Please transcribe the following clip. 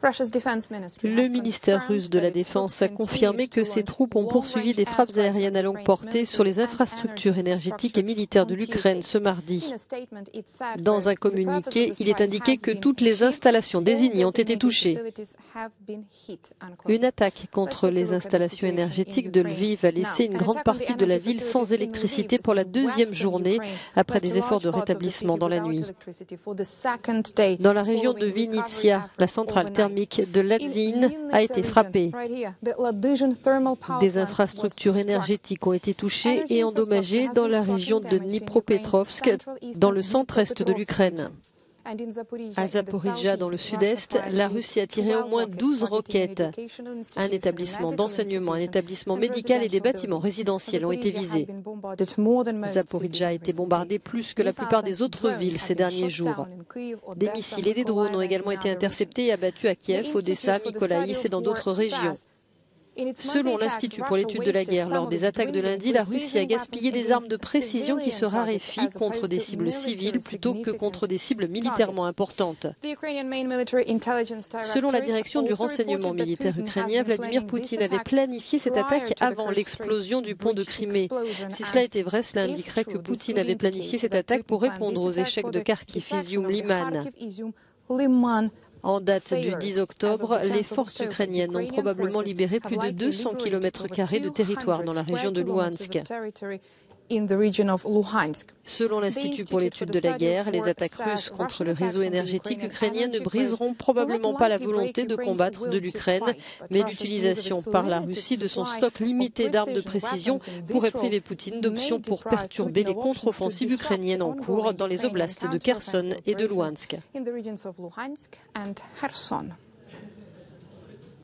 Le ministère russe de la Défense a confirmé que ses troupes ont poursuivi des frappes aériennes à longue portée sur les infrastructures énergétiques et militaires de l'Ukraine ce mardi. Dans un communiqué, il est indiqué que toutes les installations désignées ont été touchées. Une attaque contre les installations énergétiques de Lviv a laissé une grande partie de la ville sans électricité pour la deuxième journée après des efforts de rétablissement dans la nuit. Dans la région de Vinnytsia, la centrale thermique de Ladzin a été frappée. Des infrastructures énergétiques ont été touchées et endommagées dans la région de Dnipropetrovsk, dans le centre-est de l'Ukraine. À Zaporijjia, dans le sud-est, la Russie a tiré au moins 12 roquettes. Un établissement d'enseignement, un établissement médical et des bâtiments résidentiels ont été visés. Zaporijjia a été bombardée plus que la plupart des autres villes ces derniers jours. Des missiles et des drones ont également été interceptés et abattus à Kiev, Odessa, Mykolaïv et dans d'autres régions. Selon l'Institut pour l'étude de la guerre, lors des attaques de lundi, la Russie a gaspillé des armes de précision qui se raréfient contre des cibles civiles plutôt que contre des cibles militairement importantes. Selon la direction du renseignement militaire ukrainien, Vladimir Poutine avait planifié cette attaque avant l'explosion du pont de Crimée. Si cela était vrai, cela indiquerait que Poutine avait planifié cette attaque pour répondre aux échecs de Kharkiv, Izium, Liman. En date du 10 octobre, les forces ukrainiennes ont probablement libéré plus de 200 km² de territoire dans la région de Louhansk. Selon l'Institut pour l'étude de la guerre, les attaques russes contre le réseau énergétique ukrainien ne briseront probablement pas la volonté de combattre de l'Ukraine, mais l'utilisation par la Russie de son stock limité d'armes de précision pourrait priver Poutine d'options pour perturber les contre-offensives ukrainiennes en cours dans les oblasts de Kherson et de Louhansk.